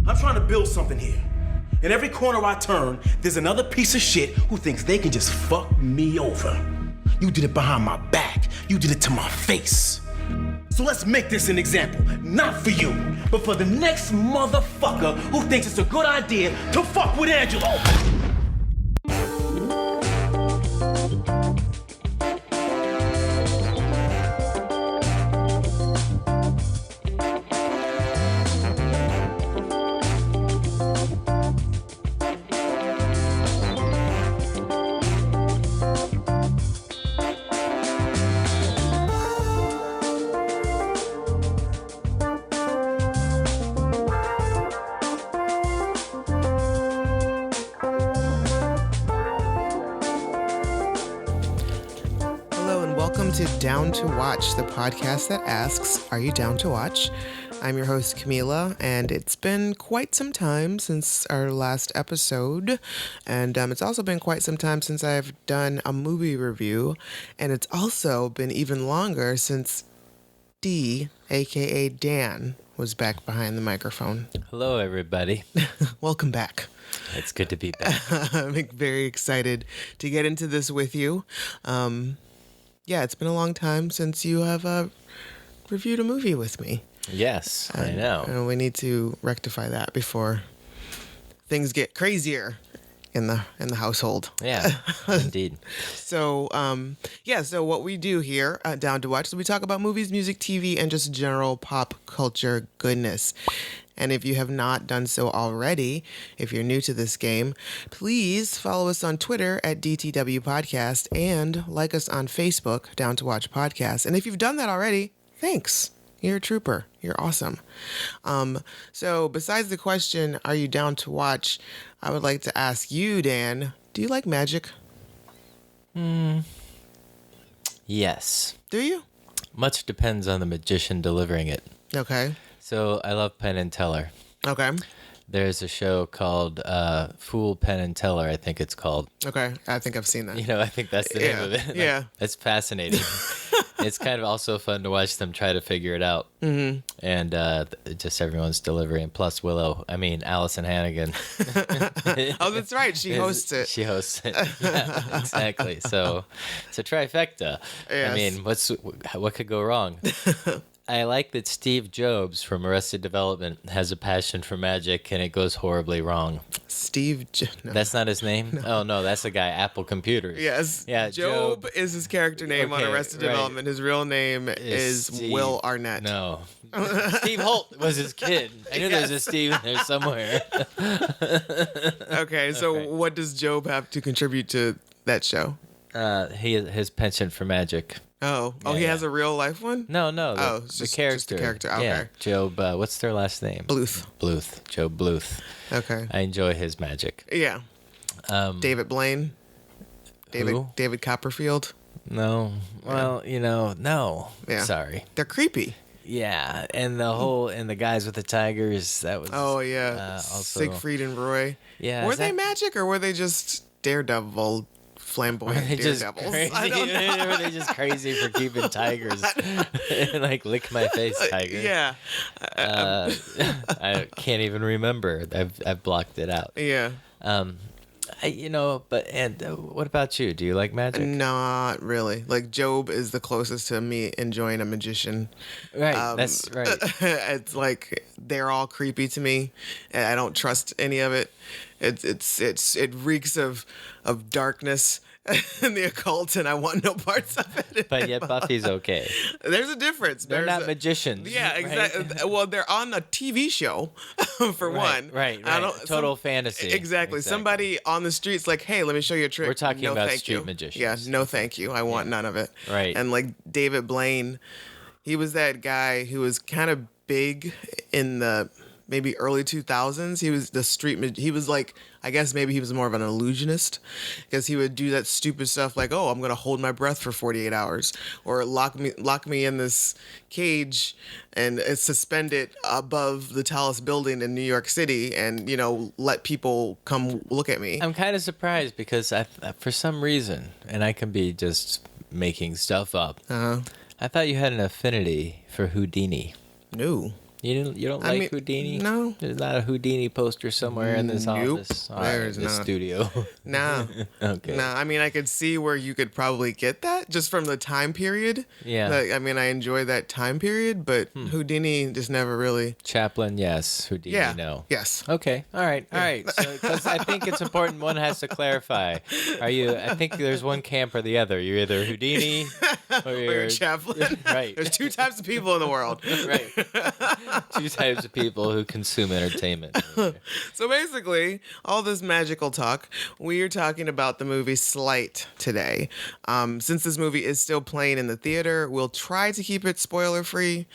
I'm trying to build something here. In every corner I turn, there's another piece of shit who thinks they can just fuck me over. You did it behind my back. You did it to my face. So let's make this an example, not for you, but for the next motherfucker who thinks it's a good idea to fuck with Angelo. Down to Watch, the podcast that asks, are you down to watch? I'm your host, Kahmeela, and it's been quite some time since our last episode, and it's also been quite some time since I've done a movie review, and it's also been even longer since D, aka Dan, was back behind the microphone. Hello, everybody. Welcome back. It's good to be back. I'm very excited to get into this with you. Yeah, it's been a long time since you have reviewed a movie with me. Yes, I know. And we need to rectify that before things get crazier in the household. Yeah, indeed. So, so what we do here at Down to Watch is we talk about movies, music, TV, and just general pop culture goodness. And if you have not done so already, if you're new to this game, please follow us on Twitter at DTW Podcast and like us on Facebook, Down to Watch Podcast. And if you've done that already, thanks. You're a trooper. You're awesome. So besides the question, are you down to watch? I would like to ask you, Dan, do you like magic? Yes. Do you? Much depends on the magician delivering it. Okay. So I love Penn and Teller. Okay. There's a show called Fool Penn and Teller, I think it's called. Okay. I think I've seen that. You know, I think that's the name of it. Yeah. It's fascinating. It's kind of also fun to watch them try to figure it out. Mm-hmm. And just everyone's delivering. Plus Allison Hannigan. Oh, that's right. She hosts it. She hosts it. Yeah, exactly. So it's a trifecta. Yes. I mean, what could go wrong? I like that Steve Jobs from Arrested Development has a passion for magic, and it goes horribly wrong. No. That's not his name? No. Oh, no, that's the guy, Apple Computers. Yes. Yeah, Job is his character name on Arrested Development. His real name is Will Arnett. No. Steve Holt was his kid. I knew there was a Steve in there somewhere. Okay, so what does Job have to contribute to that show? His penchant for magic. He has a real life one? No, the character. Just the character. Okay. Yeah, Job. What's their last name? Bluth. Job Bluth. Okay. I enjoy his magic. Yeah. David Blaine. Who? David Copperfield. No. Well, no. Yeah. Sorry. They're creepy. Yeah, and the guys with the tigers. That was. Oh yeah. Also, Siegfried and Roy. Yeah. Were they magic or were they just daredevil? Flamboyant daredevils. I don't know. Were they just crazy for keeping tigers? Like lick my face, tiger. Yeah. I can't even remember. I've blocked it out. Yeah. What about you? Do you like magic? Not really. Like Job is the closest to me enjoying a magician. Right. That's right. It's like they're all creepy to me, and I don't trust any of it. It reeks of darkness and the occult, and I want no parts of it. But yet Buffy's okay. There's a difference. They're not magicians. Yeah, exactly. Right? Well, they're on a TV show, for one. Right. Total fantasy. Exactly. Somebody on the street's like, hey, let me show you a trick. We're talking about street magicians. Yeah, no thank you. I want none of it. Right. And like David Blaine, he was that guy who was kind of big in the maybe early 2000s. He was he was like, I guess maybe he was more of an illusionist, because he would do that stupid stuff like, oh, I'm going to hold my breath for 48 hours, or lock me in this cage and suspend it above the tallest building in New York City and, let people come look at me. I'm kind of surprised because for some reason, and I can be just making stuff up, I thought you had an affinity for Houdini. No. You don't like Houdini? No. There's not a Houdini poster somewhere in this Nope, office. there's this not. studio. No. Okay. No, I mean, I could see where you could probably get that just from the time period. Yeah. Like, I mean, I enjoy that time period, but Houdini just never really. Chaplin, yes. Houdini, Yeah. no. Yes. Okay. All right. So, because I think it's important, one has to clarify. I think there's one camp or the other. You're either Houdini or Or you're Chaplin. Right. There's two types of people in the world. Right. Two types of people who consume entertainment. So basically, all this magical talk, we are talking about the movie Sleight today. Since this movie is still playing in the theater, we'll try to keep it spoiler free,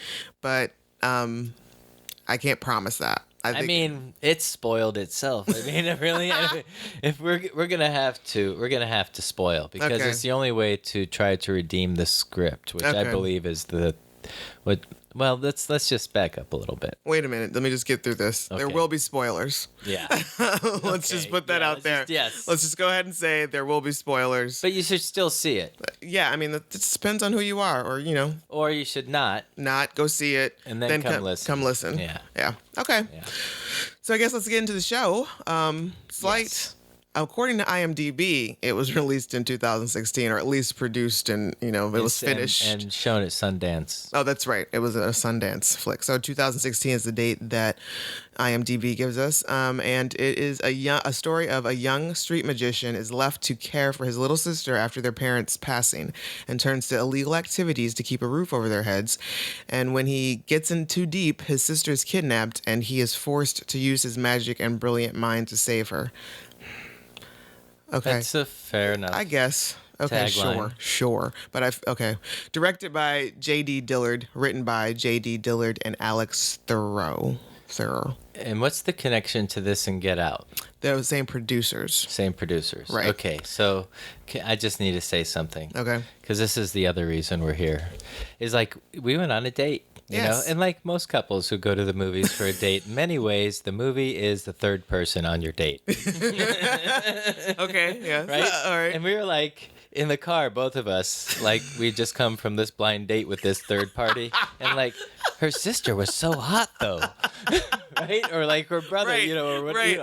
but I can't promise that. I mean, it's spoiled itself. I mean, if we're gonna have to spoil because Okay. it's the only way to try to redeem the script, which I Okay. believe is Well, let's just back up a little bit. Wait a minute. Let me just get through this. There Okay. will be spoilers. Yeah. Let's just put that out there. yes. Let's just go ahead and say there will be spoilers. But you should still see it, Yeah, I mean, it depends on who you are, or, or you should not. not go see it. And then come listen. Come listen. Yeah. Yeah. Okay. Yeah. So I guess let's get into the show. Sleight. Yes. According to IMDb, it was released in 2016, or at least produced and, it was finished. and shown at Sundance. Oh, that's right. It was a Sundance flick. So 2016 is the date that IMDb gives us. And it is a story of a young street magician is left to care for his little sister after their parents' passing and turns to illegal activities to keep a roof over their heads. And when he gets in too deep, his sister is kidnapped and he is forced to use his magic and brilliant mind to save her. Okay. That's a fair enough. I guess. Okay, Tagline. sure. But okay. Directed by J.D. Dillard, written by J.D. Dillard and Alex Thoreau. And what's the connection to this and Get Out? They're the same producers. Same producers. Right. Okay, so I just need to say something. Okay. Because this is the other reason we're here. Is like, we went on a date. You Yes. know, and like most couples who go to the movies for a date, in many ways, the movie is the third person on your date. Okay, yeah. Right? All right. And we were like, in the car, both of us, like, we just come from this blind date with this third party. And like, her sister was so hot, though. Right? Or like her brother, Right, or what, right.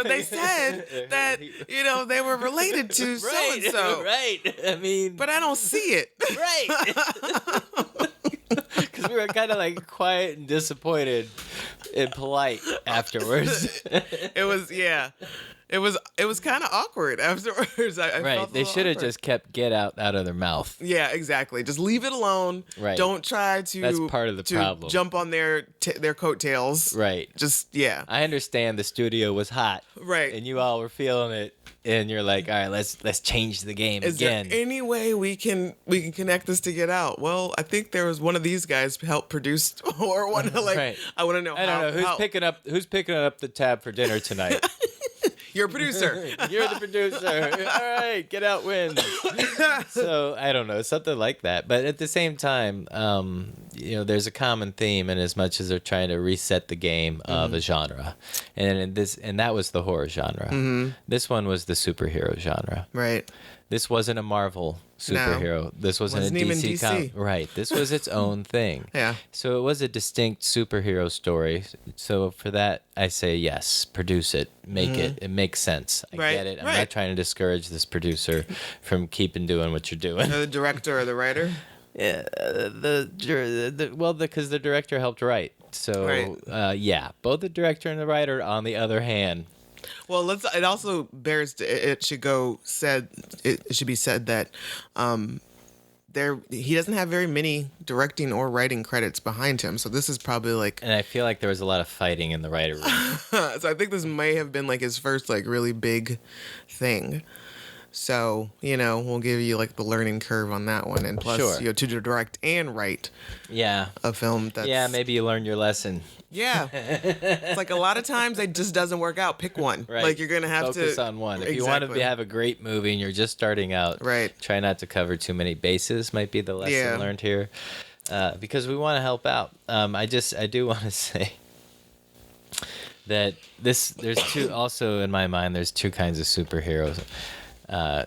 They said that, they were related to so-and-so. Right. I mean, But I don't see it. right. Because we were kind of like quiet and disappointed and polite afterwards. It was, yeah. It was kind of awkward afterwards. I Right. felt a They little should have awkward. just kept Get Out of their mouth. Yeah, exactly. Just leave it alone. Right. Don't try to. That's part of the to problem. Jump on their coattails. Right. Just yeah. I understand the studio was hot. Right. And you all were feeling it. And you're like, all right, let's change the game Is again. there any way we can connect this to Get Out? Well, I think there was one of these guys helped produce or one like Right. I want to know. I don't know who's picking up the tab for dinner tonight. Your producer. You're the producer. All right, Get Out wins. So I don't know, something like that. But at the same time, there's a common theme, in as much as they're trying to reset the game of a genre, and that was the horror genre. This one was the superhero genre. Right. This wasn't a Marvel superhero. This wasn't Wasn't a even DC. DC. Right. This was its own thing. Yeah. So it was a distinct superhero story. So for that, I say yes. Produce it. Make it. It makes sense. I Right, get it. I'm right. not trying to discourage this producer from keeping doing what you're doing. The director or the writer. Yeah, because the director helped write. So Right. yeah, both the director and the writer. On the other hand, Well, it also bears. It should be said that he doesn't have very many directing or writing credits behind him. So this is probably like. and I feel like there was a lot of fighting in the writer room. So I think this may have been like his first like really big thing. So we'll give you like the learning curve on that one, and plus Sure. to direct and write Yeah. a film. That's, Yeah, maybe you learned your lesson. Yeah, it's like a lot of times it just doesn't work out. Pick one. Right. Like you're gonna have Focus to on one. If you want to have a great movie and you're just starting out, Right. try not to cover too many bases. Might be the lesson Yeah. learned here, because we want to help out. I do want to say that there's two. Also in my mind, there's two kinds of superheroes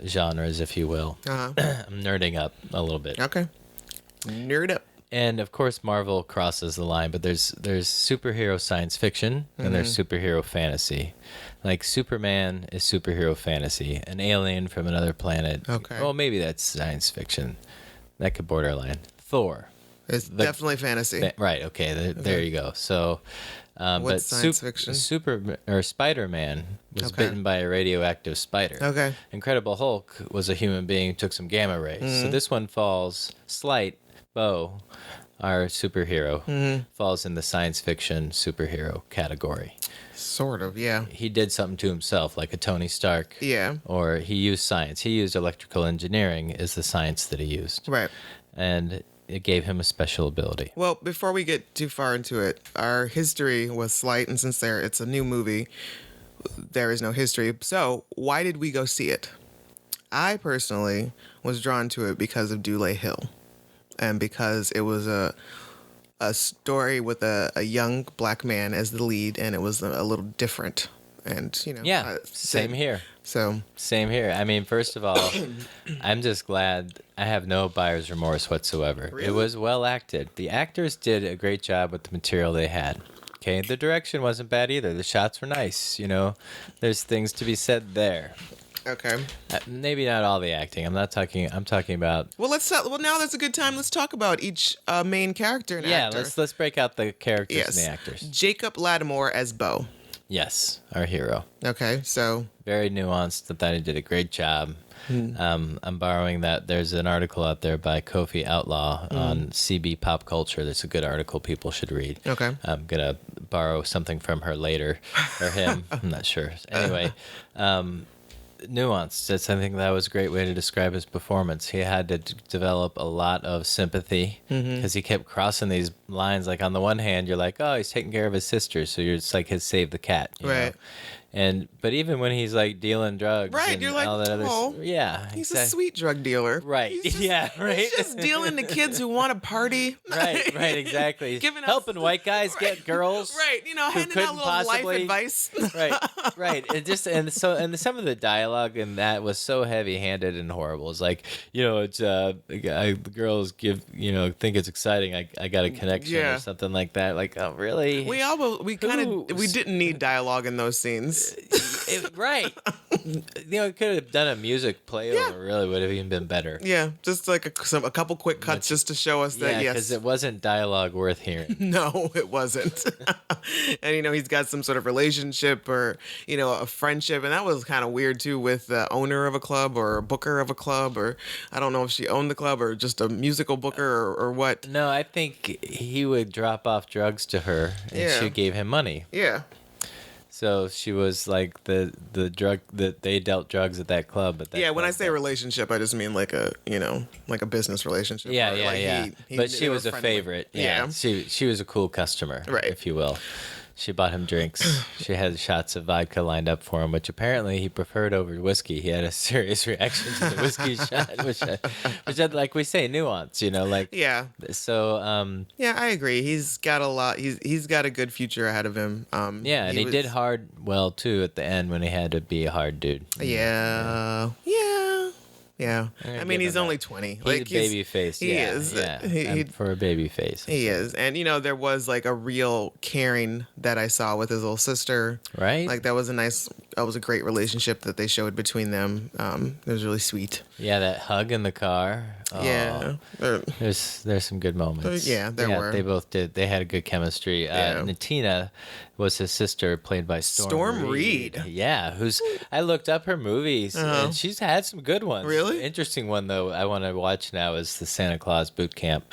genres, if you will. Uh-huh. I'm nerding up a little bit. Okay. Nerd up. And of course, Marvel crosses the line, but there's superhero science fiction and there's superhero fantasy. Like Superman is superhero fantasy, an alien from another planet. Okay. Well, maybe that's science fiction. That could borderline. Thor. It's definitely fantasy. Right. Okay. There you go. So, but science fiction? Spider-Man was bitten by a radioactive spider. Okay. Incredible Hulk was a human being who took some gamma rays. So this one falls. Sleight, Bo, our superhero, falls in the science fiction superhero category. Sort of, yeah. He did something to himself, like a Tony Stark. Yeah. Or he used science. He used electrical engineering is the science that he used. Right. And it gave him a special ability. Well, before we get too far into it, our history was Slight, and since it's a new movie, there is no history. So, why did we go see it? I personally was drawn to it because of Dulé Hill, and because it was a story with a young black man as the lead, and it was a little different. And, Yeah, same here. So Same here. I mean, first of all, I'm just glad I have no buyer's remorse whatsoever. Really? It was well acted. The actors did a great job with the material they had. Okay, the direction wasn't bad either. The shots were nice. There's things to be said there. okay. Maybe not all the acting. I'm talking about. Well, now that's a good time. Let's talk about each main character and Yeah, actor. let's break out the characters Yes. and the actors. Jacob Lattimore as Bo. Yes, our hero. Okay, so Very nuanced. I thought he did a great job. I'm borrowing that. There's an article out there by Kofi Outlaw on CB Pop Culture. That's a good article people should read. Okay. I'm going to borrow something from her later, or him. I'm not sure. Anyway, nuanced. I think that was a great way to describe his performance. He had to develop a lot of sympathy because he kept crossing these lines. Like on the one hand, you're like, oh, he's taking care of his sister, so you're just like his save the cat, you know? Right. But even when he's like dealing drugs, Right, and you're like, all that "Oh, yeah, he's exact- a sweet drug dealer. Right. He's just, Yeah, right. He's just dealing to kids who want to party. Right, exactly. Giving us- Helping white guys get girls. Right, who handing couldn't out little life possibly- advice. Right. It just and some of the dialogue in that was so heavy-handed and horrible. It's like, it's the girls think it's exciting. I got a connection Yeah. or something like that. Like, oh, really? We didn't need dialogue in those scenes. Right. It could have done a music playover. Yeah. Really would have even been better. Yeah, just like a couple quick cuts just to show us that because yes. it wasn't dialogue worth hearing. No, it wasn't. And he's got some sort of relationship or a friendship, and that was kind of weird too with the owner of a club or a booker of a club, or I don't know if she owned the club or just a musical booker or what. No, I think he would drop off drugs to her, and Yeah. she gave him money. Yeah. So she was like the drug that they dealt drugs at that club. At that Yeah, when I club. say relationship, I just mean like a business relationship. Yeah, or yeah, like yeah. But she they were was a friendly. favorite. Yeah. She was a cool customer, Right. if you will. She bought him drinks. She had shots of vodka lined up for him, which apparently he preferred over whiskey. He had a serious reaction to the whiskey shot, which like we say, nuance, like. Yeah. So. Yeah, I agree. He's got a lot. He's got a good future ahead of him. Yeah, and he did hard well too at the end when he had to be a hard dude. Yeah. Yeah. Yeah. I I mean, give he's him only that. 20. He's a baby face. He Yeah, is. Yeah. He For a baby face. He is. And, there was like a real caring that I saw with his little sister. Right? Like that was a great relationship that they showed between them. It was really sweet. Yeah, that hug in the car. Oh, Yeah. There's some good moments. Yeah, there were. They both did. They had a good chemistry. Yeah. Natina was his sister, played by Storm Reed. Yeah, I looked up her movies, and she's had some good ones. Really? Interesting one, though, I want to watch now is the Santa Claus Boot Camp.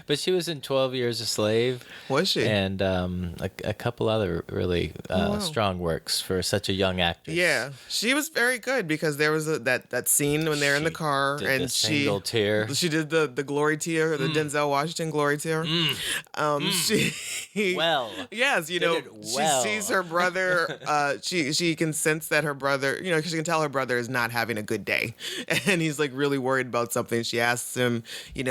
But she was in 12 Years a Slave. Was she? And a couple other really strong works for such a young actress. Yeah, she was very good because there was that scene when they're in the car did and the single tear. she did the glory tear, the Denzel Washington glory tear. She yes, Did it well. she sees her brother. She can sense that her brother, she can tell her brother is not having a good day, and he's like really worried about something. She asks him,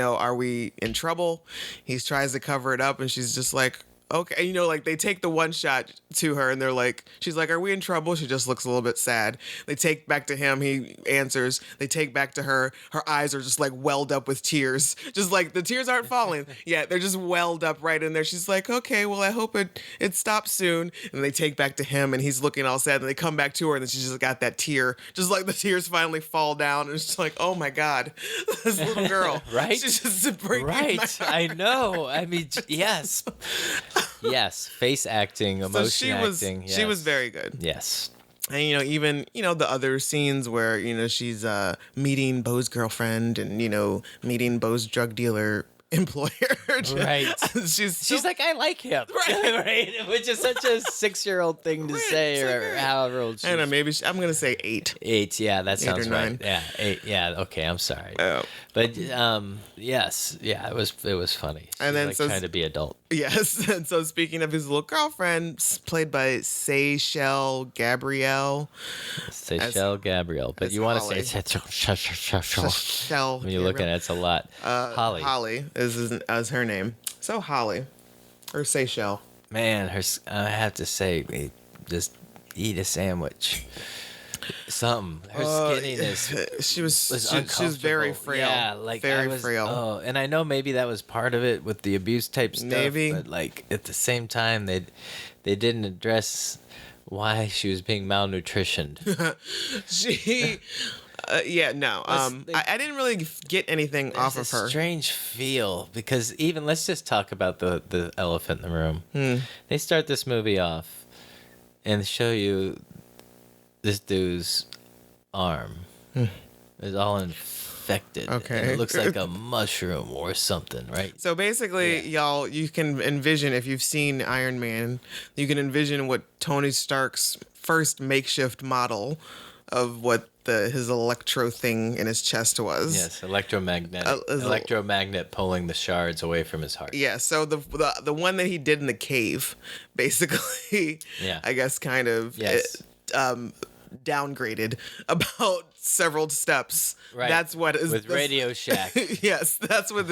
are we in trouble? He tries to cover it up, and she's just like, okay. And, like they take the one shot to her and they're like, she's like, are we in trouble? She just looks a little bit sad. They take back to him. He answers. They take back to her. Her eyes are just like welled up with tears. Just like the tears aren't falling. Yeah, they're just welled up right in there. She's like, okay, well, I hope it stops soon. And they take back to him and he's looking all sad. And they come back to her and then she's just got that tear. Just like the tears finally fall down. And it's just like, oh my God, this little girl. Right? She's just breaking my Right. heart. I know. I mean, yes. Yes. Face acting, emotion acting. She was yes. very good. Yes. And, even, the other scenes where, she's meeting Bo's girlfriend and, meeting Bo's drug dealer employer. Right. She's like, I like him. Right. Which is such a 6-year-old thing to say, It's or like, however old she I don't know, is. maybe I'm going to say 8. 8, yeah, that sounds or right. 9. Yeah, 8, yeah, okay, I'm sorry. Oh. But yes, yeah, it was funny. She's And then like so- trying to be adult. Yes. And so speaking of his little girlfriend, played by Seychelle Gabriel. Seychelle Gabriel. But as you want Holly. to say Seychelle when you're looking at it, it's a lot. Holly. Holly is her name. So Holly. Or Seychelle. Man, I have to say, just eat a sandwich. Something. Her skinniness She was was she was very uncomfortable. frail. Yeah, like very frail. Oh, and I know maybe that was part of it with the abuse type stuff. Maybe. But like at the same time, they didn't address why she was being malnutritioned. She, no. I didn't really get anything off of It's a her. strange feel because even let's just talk about the elephant in the room. They start this movie off and show you this dude's arm is all infected. Okay. And it looks like a mushroom or something, right? So basically, y'all, you can envision, if you've seen Iron Man, you can envision what Tony Stark's first makeshift model of what his electro thing in his chest was. Yes, electromagnet pulling the shards away from his heart. Yeah, so the one that he did in the cave, basically, Yeah. I guess kind of Yes. downgraded about several steps. Right. That's what is With Radio Shack. Yes, that's what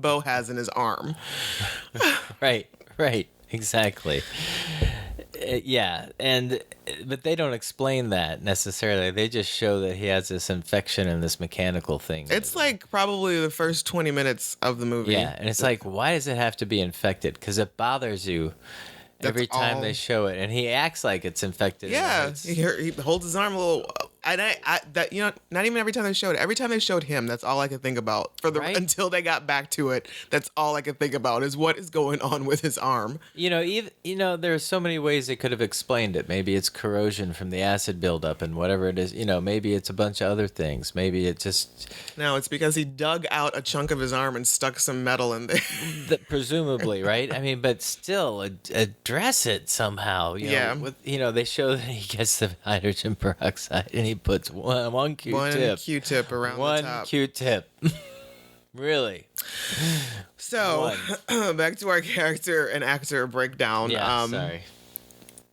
Bo has in his arm. Right, exactly. Yeah, but they don't explain that necessarily. They just show that he has this infection and this mechanical thing. It's like probably the first 20 minutes of the movie. Yeah, and it's like, why does it have to be infected? Because it bothers you every time all- they show it, and he acts like it's infected. Yeah, It's- he holds his arm a little, and not even every time they showed it. Every time they showed him, that's all I could think about Right? until they got back to it. That's all I could think about is what is going on with his arm. there are so many ways they could have explained it. Maybe it's corrosion from the acid buildup and whatever it is. Maybe it's a bunch of other things. Maybe it just No, it's because he dug out a chunk of his arm and stuck some metal in there. presumably, right? I mean, but still address it somehow. Yeah. They show that he gets the hydrogen peroxide and he puts one Q-tip. One Q-tip around the top. One Q-tip. Really? So, back to our character and actor breakdown. Yeah, sorry.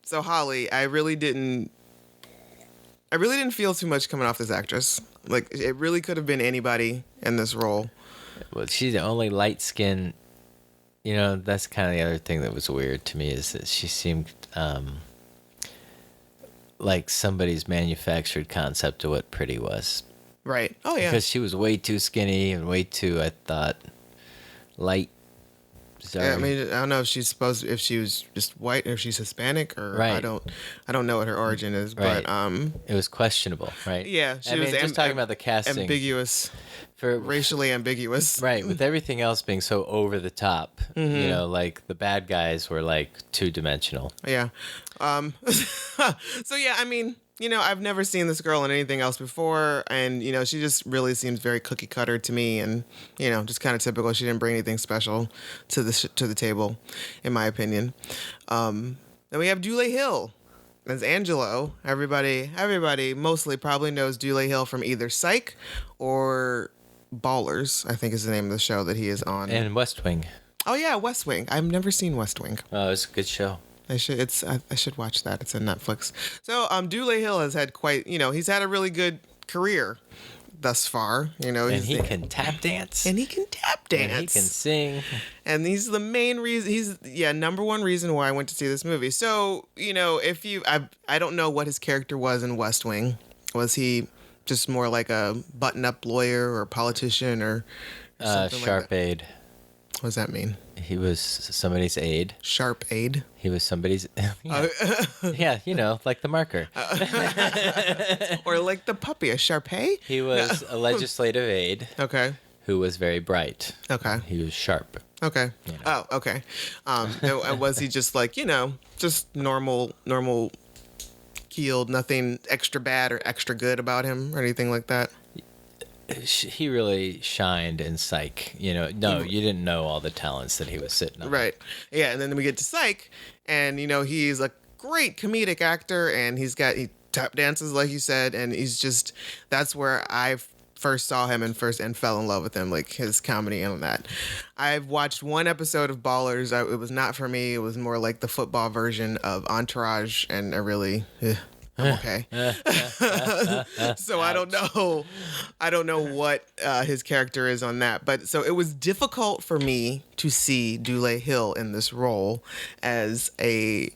So Holly, I really didn't feel too much coming off this actress. Like, it really could have been anybody in this role. Well, she's the only light skin. That's kind of the other thing that was weird to me is that she seemed like somebody's manufactured concept of what pretty was. Right. Oh, yeah. Because she was way too skinny and way too, I thought, light. Sorry. Yeah, I mean, I don't know if if she was just white or if she's Hispanic or Right. I don't know what her origin is, Right. but It was questionable, right? yeah, she was just talking about the casting. ambiguous, for racially ambiguous. Right, with everything else being so over the top, like the bad guys were like 2-dimensional. Yeah. So yeah, I mean, I've never seen this girl in anything else before, and she just really seems very cookie cutter to me, and just kind of typical. She didn't bring anything special to the table, in my opinion. Then we have Dulé Hill as Angelo. Everybody mostly probably knows Dulé Hill from either Psych or Ballers, I think is the name of the show that he is on. And West Wing. Oh yeah, West Wing. I've never seen West Wing. Oh, it's a good show. I should watch that. It's on Netflix. So Dulé Hill has had quite, he's had a really good career. thus far. You know, And he can tap dance. and he can tap dance. And he can sing. And he's the main reason. He's number one reason why I went to see this movie. So if I don't know what his character was in West Wing. Was he just more like a button-up lawyer or politician or something Sharp like that? aide. What does that mean? He was somebody's aide. Sharp aide. He was somebody's. Yeah, like the marker. Or like the puppy, a Sharpei? He was a legislative aide Okay. who was very bright. Okay. He was sharp. Okay. You know. Oh, okay. Was he just like, just normal keeled, nothing extra bad or extra good about him or anything like that? He really shined in Psych. No, you didn't know all the talents that he was sitting on. Right. Yeah, and then we get to Psych, and he's a great comedic actor, and he tap dances like you said, and that's where I first saw him and fell in love with him, like his comedy and that. I've watched one episode of Ballers. It was not for me. It was more like the football version of Entourage, and I really. I'm okay. So I don't know what his character is on that. But so it was difficult for me to see Dulé Hill in this role as a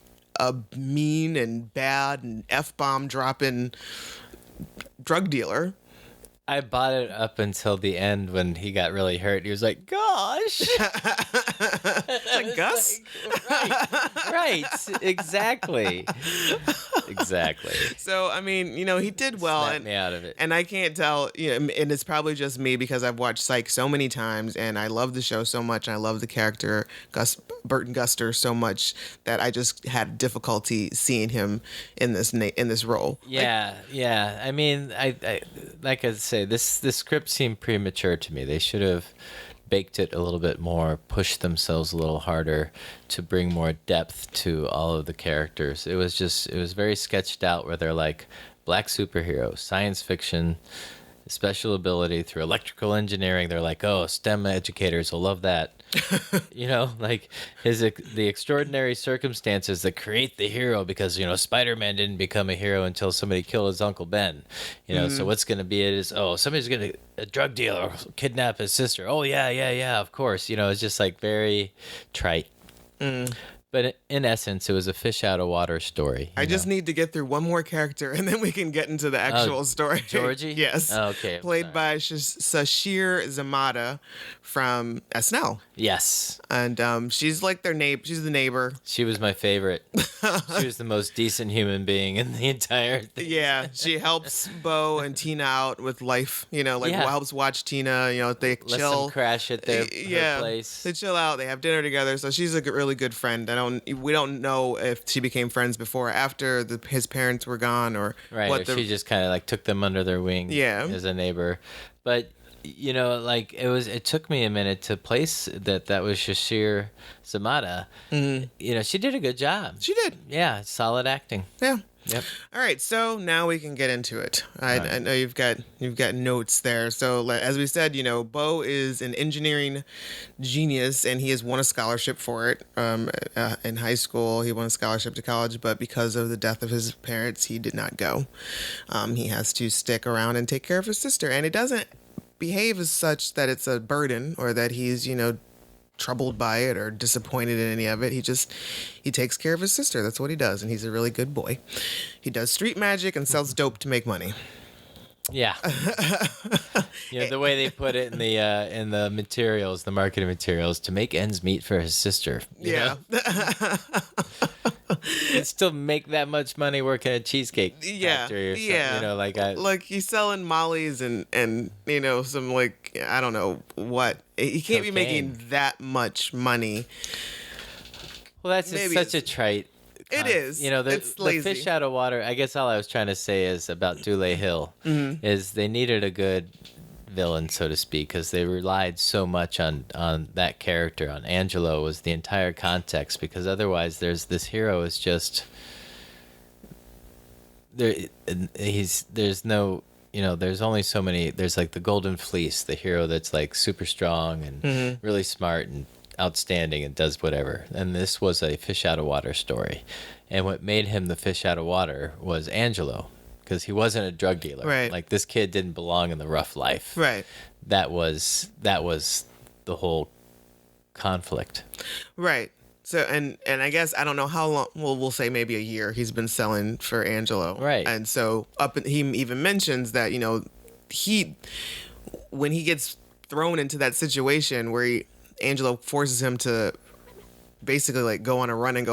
mean and bad and F-bomb dropping drug dealer. I bought it up until the end when he got really hurt. He was like, "Gosh, Like Gus?" right, exactly." So I mean, he did well, Snapped and me out of it. And I can't tell, and it's probably just me because I've watched Psych so many times, and I love the show so much, and I love the character Burton Guster so much that I just had difficulty seeing him in this role. Yeah. I mean, I like I say, this script seemed premature to me. They should have baked it a little bit more, pushed themselves a little harder to bring more depth to all of the characters. It was very sketched out where they're like black superheroes, science fiction, special ability through electrical engineering. They're like, oh, STEM educators will love that. Like the extraordinary circumstances that create the hero because, Spider-Man didn't become a hero until somebody killed his Uncle Ben. So what's going to be it is, somebody's going to, a drug dealer kidnap his sister. Oh, yeah, of course. It's just like very trite. But in essence, it was a fish out of water story. I just need to get through one more character, and then we can get into the actual story. Georgie? Yes. Oh, okay. Played by Sashir Zamata from SNL. Yes. And she's like their neighbor. She's the neighbor. She was my favorite. She was the most decent human being in the entire thing. Yeah, she helps Bo and Tina out with life. Helps watch Tina. They Let chill. them crash at her place. They chill out. They have dinner together. So she's a really good friend. We don't know if she became friends before or after his parents were gone or right. what. She just kind of like took them under their wing. Yeah. As a neighbor, but. It took me a minute to place that was Shashir Zamata. Mm-hmm. She did a good job. She did. Yeah, solid acting. Yeah. Yep. All right, so now we can get into it. I know you've got notes there. So as we said, Bo is an engineering genius, and he has won a scholarship for it. In high school, he won a scholarship to college, but because of the death of his parents, he did not go. He has to stick around and take care of his sister, and it doesn't behave as such that it's a burden or that he's troubled by it or disappointed in any of it. He takes care of his sister. That's what he does, and he's a really good boy. He does street magic and sells dope to make money. Yeah. The way they put it in the materials, the marketing materials, to make ends meet for his sister. Yeah. And still make that much money working at a cheesecake factory or something. Like he's selling mollies and some I don't know what. He can't be making that much money. Well, that's such a trite. It is. The fish out of water. I guess all I was trying to say is about Dulé Hill is they needed a good villain, so to speak, because they relied so much on that character. On Angelo was the entire context, because otherwise there's this hero is just there. There's no. There's only so many. There's like the Golden Fleece, the hero that's like super strong and really smart and outstanding and does whatever. And this was a fish out of water story. And what made him the fish out of water was Angelo, because he wasn't a drug dealer. Right. Like, this kid didn't belong in the rough life. Right. That was the whole conflict. Right. So and I guess I don't know how long. Well, we'll say maybe a year. He's been selling for Angelo. Right. And so he even mentions that when he gets thrown into that situation where Angelo forces him to basically like go on a run and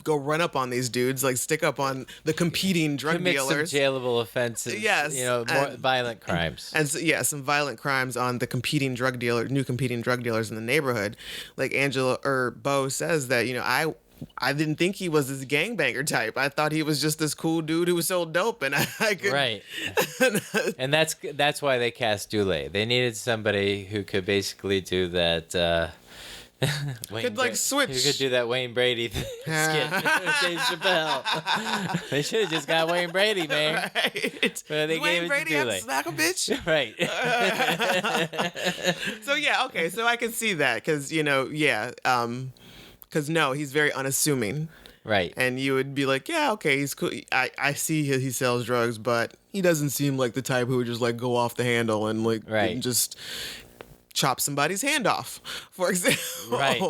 go run up on these dudes, like stick up on the competing drug Commit dealers. some jailable offenses. Yes, more violent crimes. And so, some violent crimes on the new competing drug dealers in the neighborhood. Like Angela or Bo says that, I didn't think he was this gangbanger type. I thought he was just this cool dude who was sold dope, and I could. Right. And that's why they cast Dulé. They needed somebody who could basically do that. Switch. Who could do that Wayne Brady skit with Dave Chappelle. They should have just got Wayne Brady, man. Right. But they Wayne gave Brady it to have Dulé. to smack a bitch. Right. So yeah, okay, so I can see that because because no, he's very unassuming. Right. And you would be like, yeah, okay, he's cool. I see he sells drugs, but he doesn't seem like the type who would just like go off the handle and like Right. just chop somebody's hand off, for example, Right,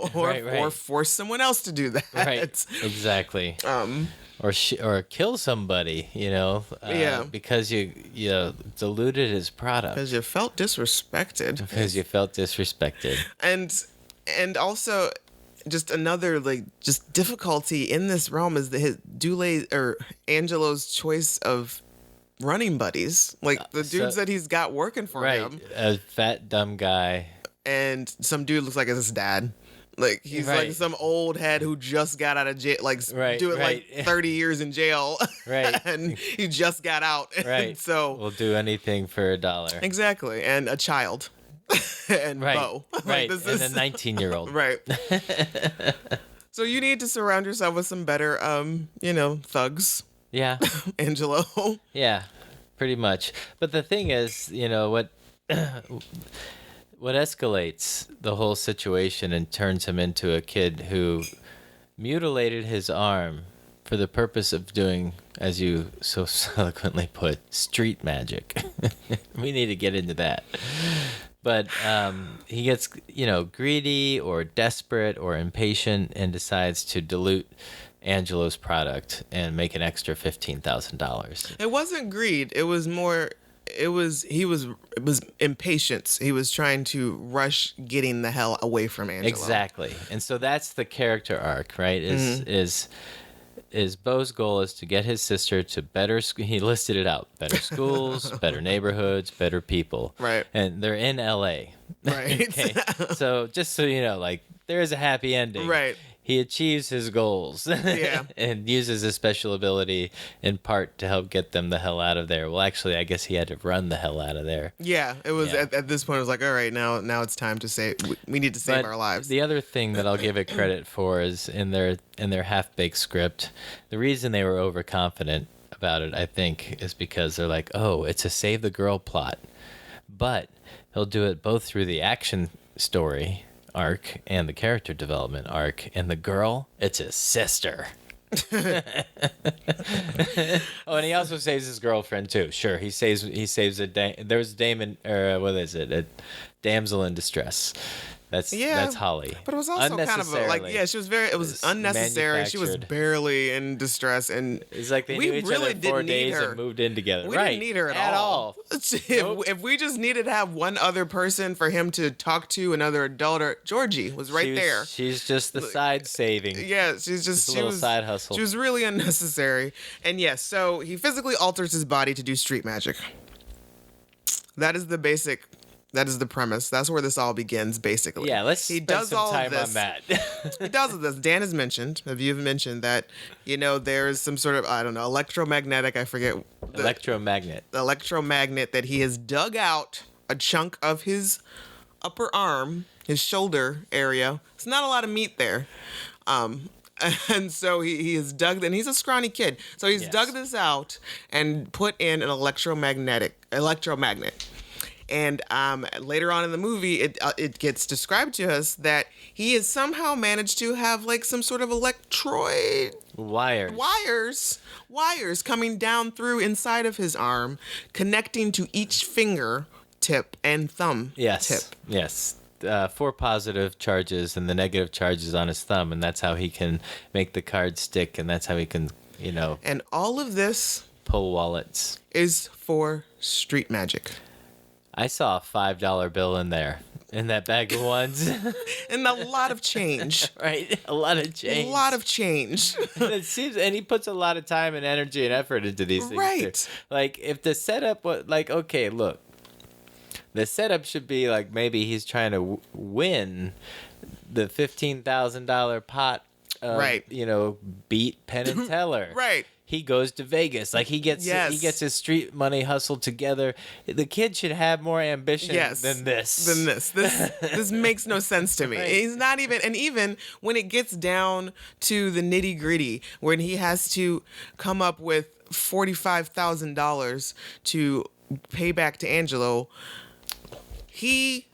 or force someone else to do that. Right. Exactly. Or kill somebody, Yeah. because you diluted his product. Because you felt disrespected. Because you felt disrespected. And also, just another just difficulty in this realm is his Dulé or Angelo's choice of running buddies, like the dudes that he's got working for him. A fat dumb guy, and some dude looks like his dad. Like he's like some old head who just got out of jail, like doing like 30 years in jail, right? And he just got out, right? And so we'll do anything for $1. Exactly, and a child, and Bo, right? And a 19-year-old, right? So you need to surround yourself with some better, thugs. Yeah. Angelo. Yeah, pretty much. But the thing is, what escalates the whole situation and turns him into a kid who mutilated his arm for the purpose of doing, as you so eloquently put, street magic. We need to get into that. But he gets, greedy or desperate or impatient and decides to dilute Angelo's product and make an extra $15,000. It wasn't greed. It was more. It was impatience. He was trying to rush getting the hell away from Angelo. Exactly, and so that's the character arc, right? Is Bo's goal is to get his sister to better. He listed it out: better schools, better neighborhoods, better people. Right. And they're in L.A. Right. Okay. So just so you know, there is a happy ending. Right. He achieves his goals. Yeah. And uses his special ability in part to help get them the hell out of there. Well, actually, I guess he had to run the hell out of there. Yeah, it was Yeah. At this point. It was like, all right, now it's time to save. We need to save our lives. The other thing that I'll give it credit for is in their half-baked script, the reason they were overconfident about it, I think, is because they're like, oh, it's a save the girl plot, but he'll do it both through the action story arc and the character development arc, and the girl, it's his sister. Oh, and he also saves his girlfriend too. Sure, he saves there's Damon, or what is it? A damsel in distress. That's Holly. But it was also kind of she was very. It was unnecessary. She was barely in distress, and it's like they knew each other 4 days and moved in together. We didn't need her at all. If we just needed to have one other person for him to talk to, another adult, or Georgie was there. She's just the side saving. Yeah, she's just a little side hustle. She was really unnecessary. And yes, so he physically alters his body to do street magic. That is the basic. That is the premise. That's where this all begins, basically. Yeah, let's spend some time on that. He does this. Dan has mentioned, you've mentioned that, there's some sort of, I don't know, electromagnetic, I forget. Electromagnet that he has dug out a chunk of his upper arm, his shoulder area. It's not a lot of meat there. And so he has dug, and he's a scrawny kid. So he's dug this out and put in an electromagnet. And later on in the movie, it gets described to us that he has somehow managed to have like some sort of electroid wires coming down through inside of his arm, connecting to each finger tip and thumb tip. Yes. 4 positive charges and the negative charges on his thumb, and that's how he can make the card stick, and that's how he can, And all of this pull wallets. is for street magic. I saw a $5 bill in there, in that bag of ones. And a lot of change. Right? A lot of change. A lot of change. It seems, and he puts a lot of time and energy and effort into these things. Right. Too. Like, if the setup was, like, okay, look. The setup should be like maybe he's trying to win the $15,000 pot of, right. beat Penn and Teller. Right. He goes to Vegas. Like he gets his street money hustled together. The kid should have more ambition than this. This makes no sense to me. Right. He's not even, and even when it gets down to the nitty gritty, when he has to come up with $45,000 to pay back to Angelo, he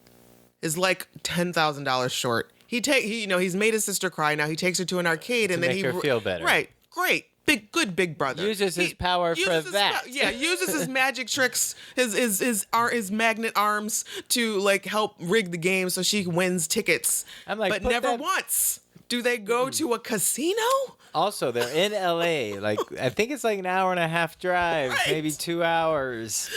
is like $10,000 short. He's made his sister cry. Now he takes her to an arcade and then make her feel better. Right, great, big brother. Uses his power for that. Uses his magic tricks, his magnet arms to like help rig the game so she wins tickets. I'm like, but never once do they go to a casino. Also, they're in LA. Like, I think it's like an hour and a half drive, maybe 2 hours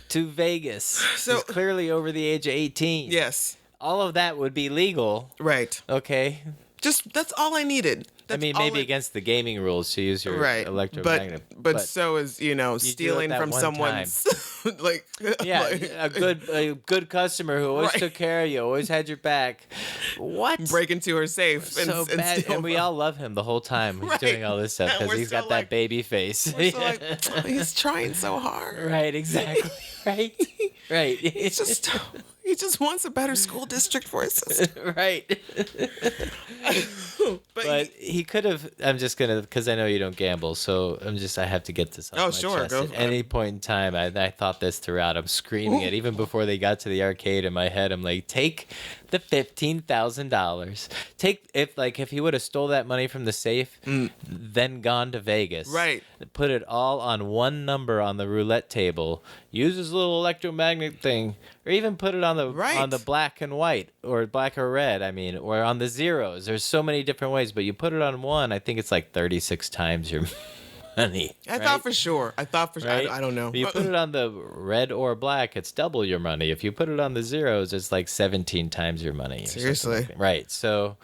to Vegas. So he's clearly over the age of 18. Yes. All of that would be legal. Right. Okay. That's all I needed. Maybe against the gaming rules to use your electromagnet. But so is stealing from someone's like a good customer who always took care of you, always had your back. What? Break into her safe and bad, and we all love him the whole time. He's doing all this stuff because he's got that baby face. We're so like, he's trying so hard. Right. Exactly. Right. He just wants a better school district for his sister. Right. But he could have. I'm just gonna, because I know you don't gamble, so I have to get this off my chest. Go. At any point in time, I thought this throughout. I'm screaming it even before they got to the arcade. In my head, I'm like, take the $15,000. If he would have stole that money from the safe, then gone to Vegas, right? Put it all on one number on the roulette table. Use his little electromagnet thing, or even put it on the black and white, or black or red. Or on the zeros. There's so many different ways, but you put it on one. I think it's like 36 times your money. I thought for sure. Right? I don't know. If you put it on the red or black, it's double your money. If you put it on the zeros, it's like 17 times your money. Seriously. Right. So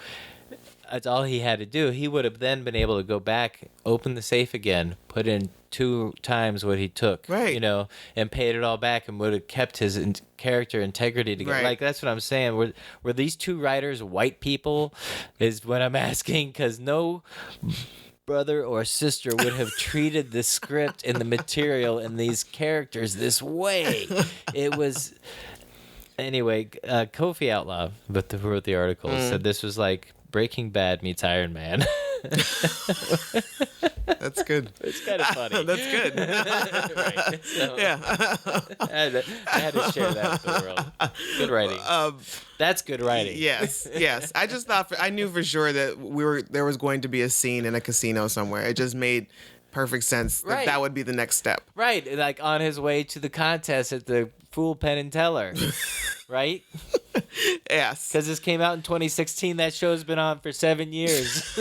that's all he had to do. He would have then been able to go back, open the safe again, put in 2 times what he took, and paid it all back, and would have kept his character integrity together. Right. Like, that's what I'm saying. Were these 2 writers white people is what I'm asking, because no brother or sister would have treated the script and the material and these characters this way. It was... Anyway, Kofi Outlaw, who wrote the article, said this was like Breaking Bad meets Iron Man. That's good. It's kind of funny. That's good. Right. So, I had to share that with the world. Good writing. That's good writing. Yes. I just thought I knew for sure that there was going to be a scene in a casino somewhere. It just made perfect sense that would be the next step. Right, like on his way to the contest at the Fool Penn and Teller. Right? Yes. Because this came out in 2016. That show's been on for 7 years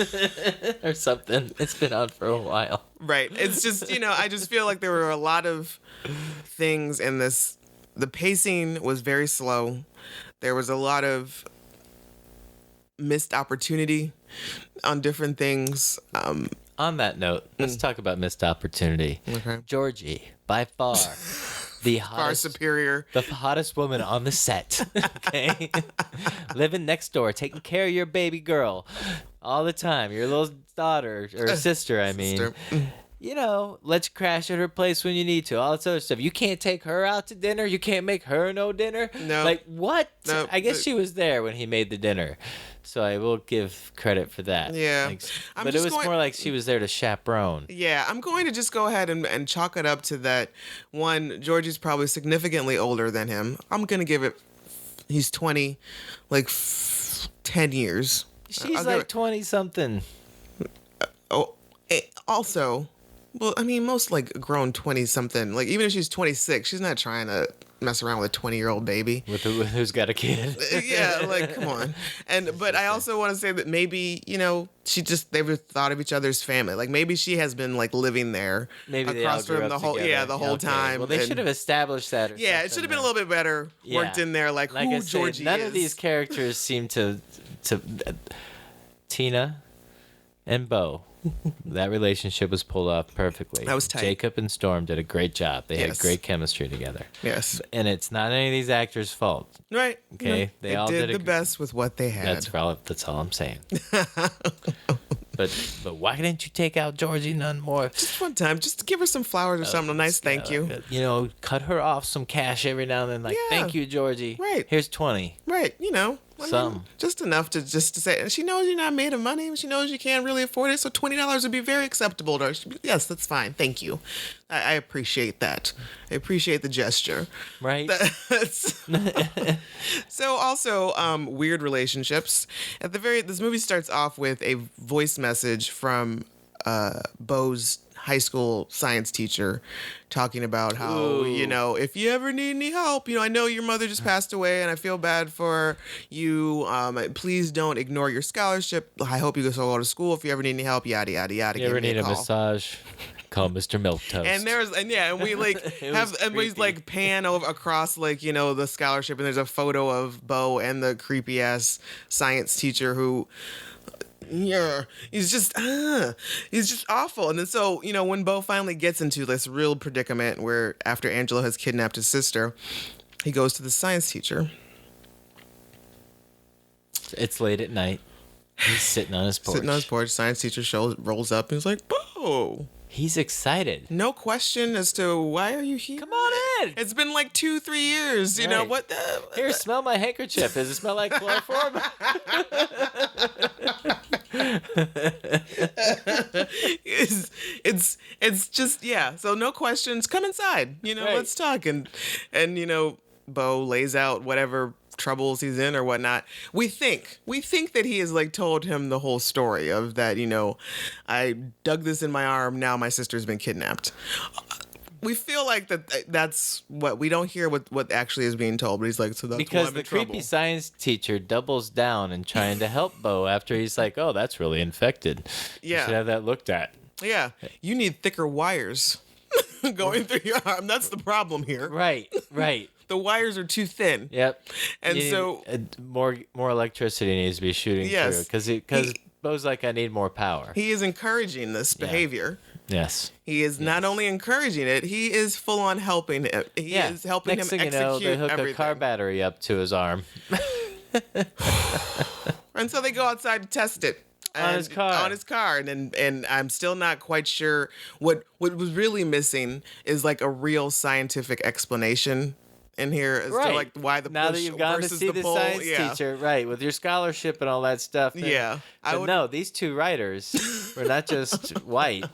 or something. It's been on for a while. Right. It's just, I just feel like there were a lot of things in this. The pacing was very slow. There was a lot of missed opportunity on different things. On that note, let's talk about missed opportunity. Okay. Georgie, by far. The hottest, far superior. The hottest woman on the set. Okay, living next door, taking care of your baby girl all the time. Your little daughter or sister, I mean. let's crash at her place when you need to. All this other stuff. You can't take her out to dinner. You can't make her no dinner. No. Like, what? No, I guess she was there when he made the dinner. So I will give credit for that. Yeah. Like, I'm but it just was going- more like she was there to chaperone. Yeah, I'm going to just go ahead and chalk it up to that. One, Georgie's probably significantly older than him. I'm going to give it, he's 20, 10 years. She's I'll give like it- 20-something. Oh, also, well, I mean, most grown 20-something, even if she's 26, she's not trying to mess around with a 20-year-old baby. Who's got a kid. Yeah, come on. But I also want to say that maybe, they've thought of each other's family. Maybe she has been living there Maybe they all across grew from up the whole together. the whole Okay. time. Well, they and- should have established that. Or Yeah, it should have been a little bit better worked in there, Like who I said, Georgie none is. of these characters seem to Tina and Bo. That relationship was pulled off perfectly. That was tight. Jacob and Storm did a great job. They had Yes. great chemistry together. Yes. And it's not any of these actors' fault. Right. Okay, No, they all did did a the gr- best with what they had. That's all I'm saying. But why didn't you take out Georgie none more? Just one time, just to give her some flowers or something. A nice thank you. Cut her off some cash every now and then. Yeah. Thank you, Georgie. Right. Here's 20. Right. I mean, Some. just enough to say. And she knows you're not made of money. She knows you can't really afford it. So $20 would be very acceptable to her. She'd be, yes, that's fine. Thank you. I appreciate that. I appreciate the gesture. Right. That's- so also weird relationships. This movie starts off with a voice message from Bo's high school science teacher talking about how, Ooh. if you ever need any help, I know your mother just passed away and I feel bad for you. Please don't ignore your scholarship. I hope you go to school. If you ever need any help, yada, yada, yada. You give ever me need a call. massage? Call Mr. Milk Toast. And we we pan over across the scholarship, and there's a photo of Bo and the creepy ass science teacher who, yeah, he's just awful. And then so when Bo finally gets into this real predicament where after Angelo has kidnapped his sister, he goes to the science teacher. It's late at night. He's sitting on his porch. Sitting on his porch, science teacher rolls up and he's like, Bo. He's excited. No question as to why are you here? Come on in. It's been 2-3 years. You know Right. what? Here, smell my handkerchief. Does it smell like chloroform? it's just, yeah. So no questions. Come inside. Right. Let's talk. And Bo lays out whatever troubles he's in or whatnot. We think that he has told him the whole story of that. I dug this in my arm. Now my sister's been kidnapped. We feel like that's what we don't hear what actually is being told, but he's like, so that's why Because I'm the in trouble. creepy science teacher doubles down in trying to help Bo after he's like, oh, that's really infected. Yeah. You should have that looked at. Yeah, you need thicker wires going through your arm. That's the problem here. Right. The wires are too thin. Yep. And You need- so- more electricity needs to be shooting Yes. through because Bo's like, I need more power. He is encouraging this behavior. Yes. He is not only encouraging it, he is full on helping it. He is helping Next him thing execute you know, they hook everything. a car battery up to his arm. And so they go outside to test it. On his car. And I'm still not quite sure what was really missing is a real scientific explanation in here as to why the now push that you've gone to versus see the the pull. science Yeah. teacher, right, with your scholarship and all that stuff. then- Yeah. But no, these two writers were not just white;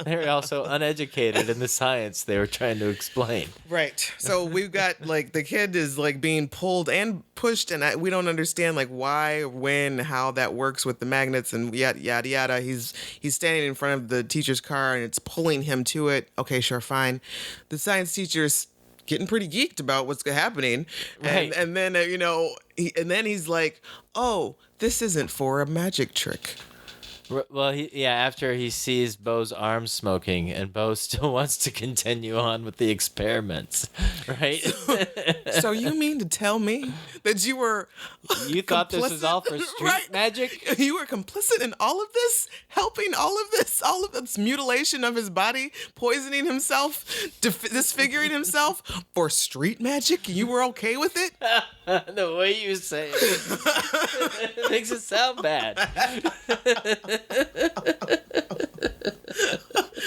they were also uneducated in the science they were trying to explain. Right. So we've got the kid is being pulled and pushed, and we don't understand why, when, how that works with the magnets and yada yada yada. He's standing in front of the teacher's car and it's pulling him to it. Okay, sure, fine. The science teacher's getting pretty geeked about what's happening, Right. and then he's like, oh, this isn't for a magic trick. Well, after he sees Bo's arm smoking, and Bo still wants to continue on with the experiments, right? So you mean to tell me that you were You thought this was all for street Right. magic? You were complicit in all of this, helping all of this mutilation of his body, poisoning himself, disfiguring himself for street magic? You were okay with it? The way you say it makes it sound bad.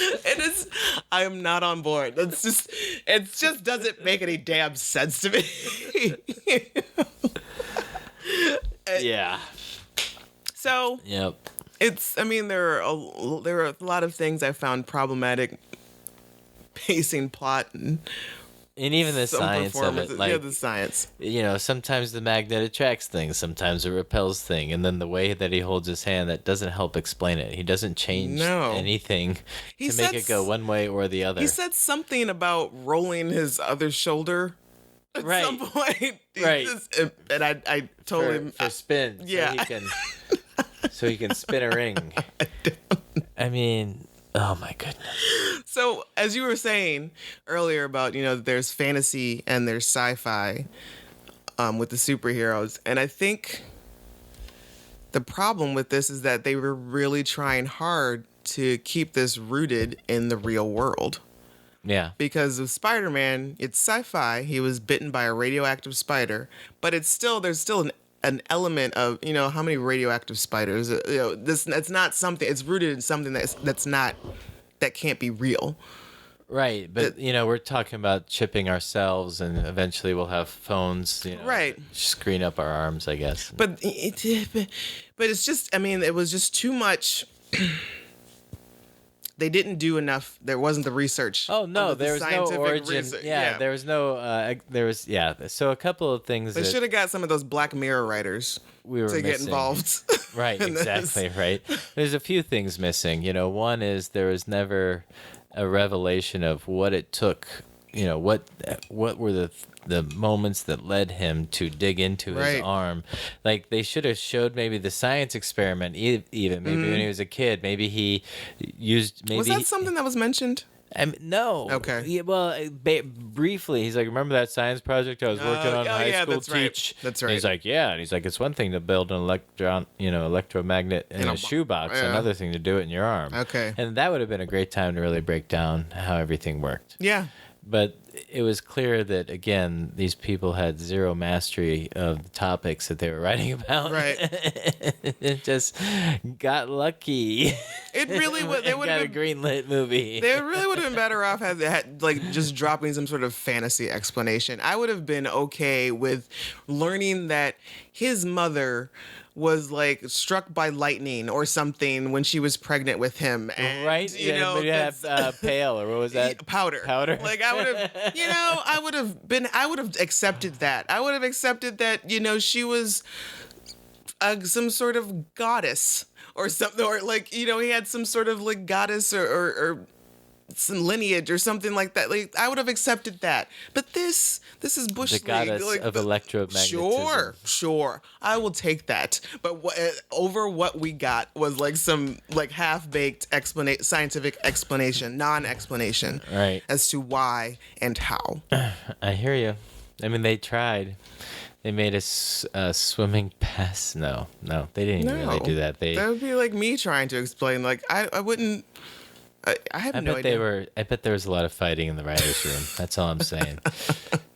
It I am not on board. It just doesn't make any damn sense to me. Yeah. So Yep. I mean, there are a lot of things I found problematic, pacing, plot, and even the some science of it, like the science. sometimes the magnet attracts things, sometimes it repels thing, and then the way that he holds his hand, that doesn't help explain it. He doesn't change anything to make it go one way or the other. He said something about rolling his other shoulder at some point. Right. And I told him for spin. Yeah. So he can spin a ring. I mean, oh my goodness. So, as you were saying earlier about, there's fantasy and there's sci-fi with the superheroes. And I think the problem with this is that they were really trying hard to keep this rooted in the real world. Yeah. Because with Spider-Man, it's sci-fi. He was bitten by a radioactive spider, but there's still an element of, how many radioactive spiders, that's not something, it's rooted in something that can't be real. Right, but we're talking about chipping ourselves, and eventually we'll have phones, right, screen up our arms, I guess. But it's just, it was just too much. They didn't do enough. There wasn't the research. Oh no, there was no origin. Research. Yeah, there was no. So a couple of things. They should have got some of those Black Mirror writers to get involved. Right, exactly. Right. There's a few things missing. One is there was never a revelation of what it took. What were the moments that led him to dig into his arm. Like, they should have showed maybe the science experiment even maybe when he was a kid. Maybe he used was that something that was mentioned? No. Okay. Yeah, well, briefly, he's like, remember that science project I was working on in high school? That's right. That's right. And he's like, yeah. And he's like, it's one thing to build an electromagnet in a shoebox. Yeah. Another thing to do it in your arm. Okay. And that would have been a great time to really break down how everything worked. Yeah. But it was clear that, again, these people had zero mastery of the topics that they were writing about. Right. It just got lucky. It really would. They would got have a greenlit movie. They really would have been better off had they had just dropping some sort of fantasy explanation. I would have been okay with learning that his mother was struck by lightning or something when she was pregnant with him, and right? But you have pale, or what was that? Powder. I would have, I would have accepted that. I would have accepted that, she was some sort of goddess or something, or he had some sort of goddess or some lineage or something like that. I would have accepted that. But this is Bush the League. goddess of electromagnetism. Sure. I will take that. But over what we got was some half-baked scientific explanation, non-explanation, right, as to why and how. I hear you. I mean, they tried. They made us swimming past. No, they didn't really do that. That would be like me trying to explain. I wouldn't. I have no idea. I bet there was a lot of fighting in the writers' room. That's all I'm saying.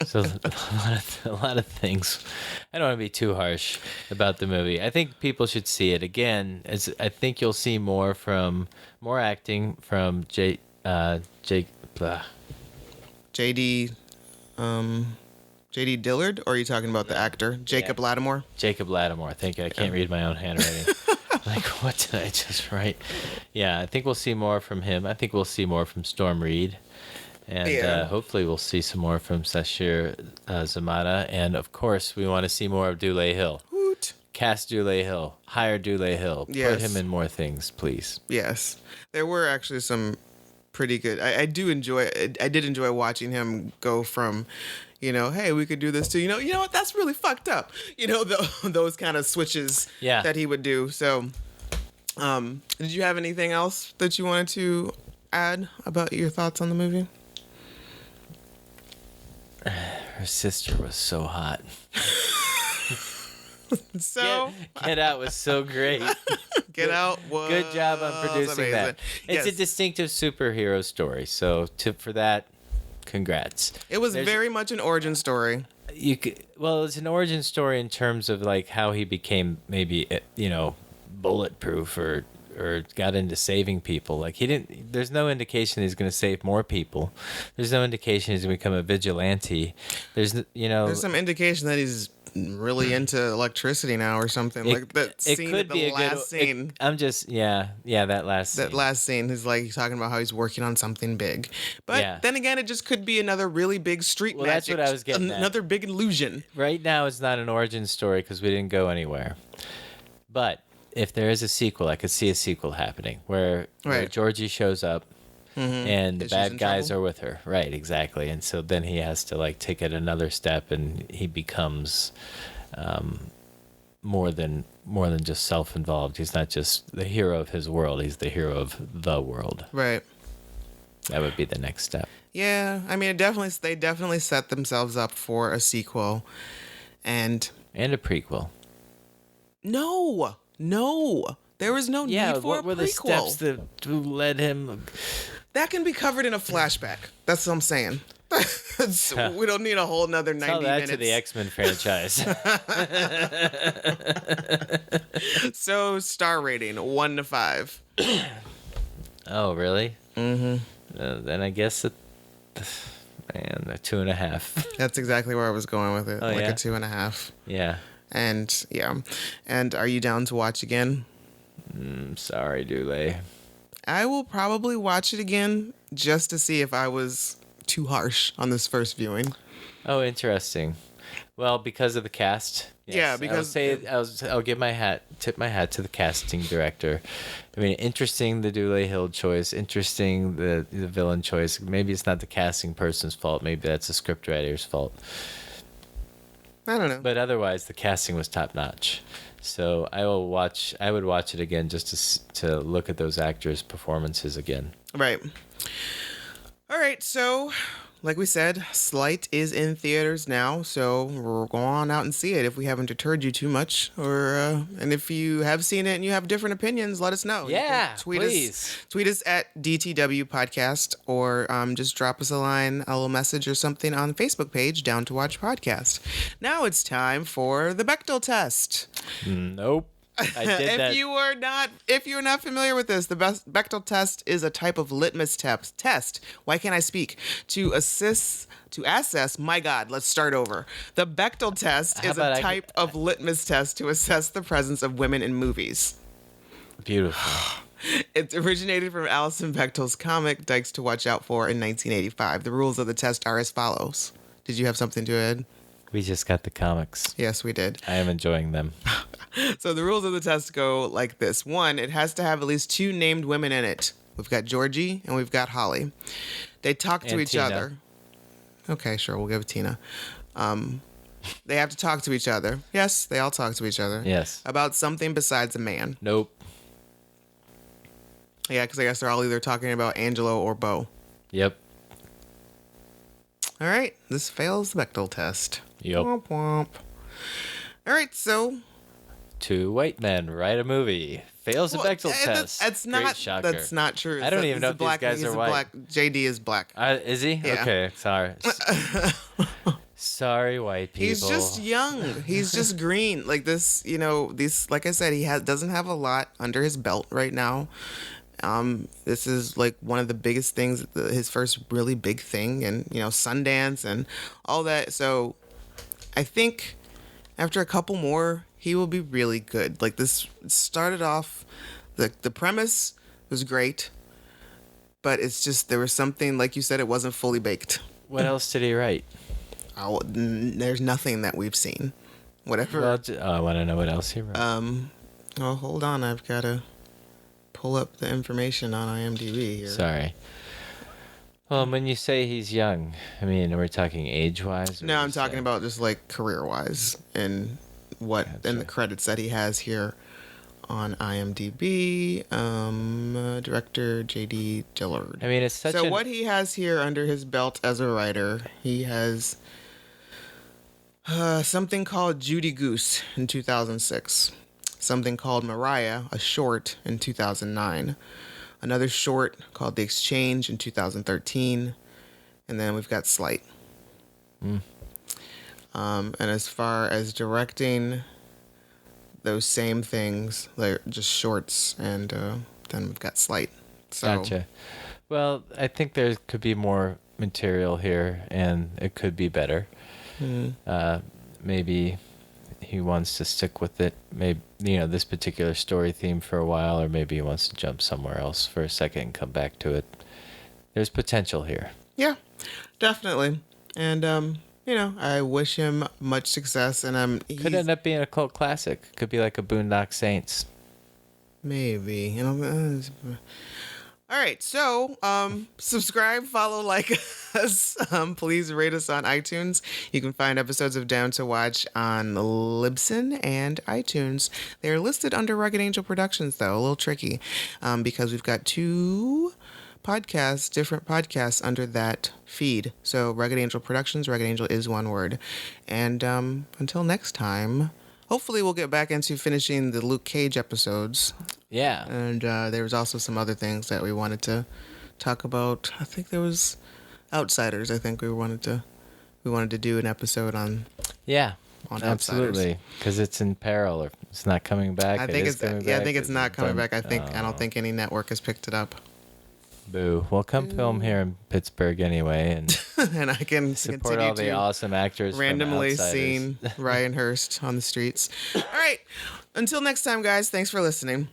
So a lot of things. I don't want to be too harsh about the movie. I think people should see it again. I think you'll see more acting from JD. JD Dillard, or are you talking about the actor Jacob Lattimore? Jacob Lattimore. Thank you. I can't read my own handwriting. What did I just write? Yeah, I think we'll see more from him. I think we'll see more from Storm Reed. And hopefully we'll see some more from Sashir Zamata. And, of course, we want to see more of Dulé Hill. Woot. Cast Dulé Hill. Hire Dulé Hill. Yes. Put him in more things, please. Yes. There were actually some pretty good... I did enjoy watching him go from... hey, we could do this too. You know what? That's really fucked up. Those kind of switches that he would do. So, did you have anything else that you wanted to add about your thoughts on the movie? Her sister was so hot. So Get Out was so great. Get Out was good job on producing amazing. that. It's a distinctive superhero story. So for that, congrats. It was very much an origin story. It's an origin story in terms of how he became maybe bulletproof or or got into saving people. Like he didn't. There's no indication he's going to save more people. There's no indication he's going to become a vigilante. There's some indication that he's really into electricity now or something. Like that scene at the last scene. I'm just that last scene. That last scene, he's talking about how he's working on something big. But then again, it just could be another really big street magic. That's what I was getting at. Another big illusion. Right now, it's not an origin story because we didn't go anywhere. But if there is a sequel, I could see a sequel happening where Georgie shows up. Mm-hmm. And the bad guys are with her. Right, exactly. And so then he has to like take it another step, and he becomes more than just self-involved. He's not just the hero of his world, he's the hero of the world. Right. That would be the next step. Yeah, I mean, they definitely set themselves up for a sequel and a prequel. No. There was no need for a prequel. What were the steps that led him? That can be covered in a flashback. That's what I'm saying. We don't need a whole nother 90 minutes. Tell that to the X-Men franchise. So, star rating, 1 to 5. Oh, really? Mm-hmm. Then I guess a 2.5. That's exactly where I was going with it. Oh, a 2.5. Yeah. And are you down to watch again? Sorry, Dulé. I will probably watch it again just to see if I was too harsh on this first viewing. Oh, interesting. Well, because of the cast. Yes. Yeah, because I'll tip my hat to the casting director. I mean, interesting the Dulé Hill choice. Interesting the villain choice. Maybe it's not the casting person's fault. Maybe that's the scriptwriter's fault. I don't know. But otherwise, the casting was top notch. So I would watch it again just to look at those actors' performances again. Right. All right. So, like we said, Sleight is in theaters now. So we'll go on out and see it if we haven't deterred you too much. And if you have seen it and you have different opinions, let us know. Yeah, please. Tweet us at DTW Podcast, or just drop us a little message or something on the Facebook page, Down to Watch Podcast. Now it's time for the Bechdel test. Nope. I did that. If you're not familiar with this, the Bechdel test is a type of litmus test. Why can't I speak? To assess. My God, let's start over. The Bechdel test is a type of litmus test to assess the presence of women in movies. Beautiful. It originated from Alison Bechdel's comic Dykes to Watch Out For in 1985. The rules of the test are as follows. Did you have something to add? We just got the comics. Yes, we did. I am enjoying them. So the rules of the test go like this. 1, it has to have at least 2 named women in it. We've got Georgie and we've got Holly. They talk to each other. Okay, sure. We'll give it Tina. They have to talk to each other. Yes, they all talk to each other. Yes. About something besides a man. Nope. Yeah, because I guess they're all either talking about Angelo or Bo. Yep. All right. This fails the Bechdel test. Yep. Womp womp. All right, so 2 white men write a movie. Fails the Bechdel test. That's not true. I don't even know if these guys are white. JD is black. Is he? Yeah. Okay, sorry. Sorry, white people. He's just young. He's just green. Like this, like I said, he doesn't have a lot under his belt right now. This is like one of the biggest things, his first really big thing, and Sundance and all that. So I think after a couple more, he will be really good. Like this started off, the premise was great, but it's just there was something, like you said, it wasn't fully baked. What else did he write? There's nothing that we've seen. Whatever. Well, I want to know what else he wrote. Oh, hold on. I've got to pull up the information on IMDb here. Sorry. Well, when you say he's young, I mean, are we talking age-wise? No, I'm talking about just like career-wise and and the credits that he has here on IMDb. Director J.D. Dillard. I mean, it's such what he has here under his belt as a writer, he has something called Judy Goose in 2006. Something called Mariah, a short, in 2009. Another short called The Exchange in 2013. And then we've got Sleight. And as far as directing, those same things. They're just shorts, and then we've got Sleight. So, Gotcha. Well, I think there could be more material here, and it could be better. Maybe he wants to stick with it. Maybe this particular story theme for a while, or maybe he wants to jump somewhere else for a second and come back to it. There's potential here. Yeah, definitely. And I wish him much success. And Could end up being a cult classic. Could be like a Boondock Saints. maybe. All right, so subscribe, follow, like us. Please rate us on iTunes. You can find episodes of Down to Watch on Libsyn and iTunes. They're listed under Rugged Angel Productions, though. A little tricky because we've got two different podcasts under that feed. So Rugged Angel Productions, Rugged Angel is one word. And until next time, hopefully we'll get back into finishing the Luke Cage episodes. Yeah. And there was also some other things that we wanted to talk about. I think there was Outsiders. I think we wanted to do an episode on. Yeah. On absolutely, because it's in peril, or it's not coming back. I think I think it's not coming back. I Oh. don't think any network has picked it up. Boo. Well, come film here in Pittsburgh anyway, and And I can support continue all the to awesome actors. randomly from Outsiders. seen Ryan Hurst on the streets. All right. Until next time, guys. Thanks for listening.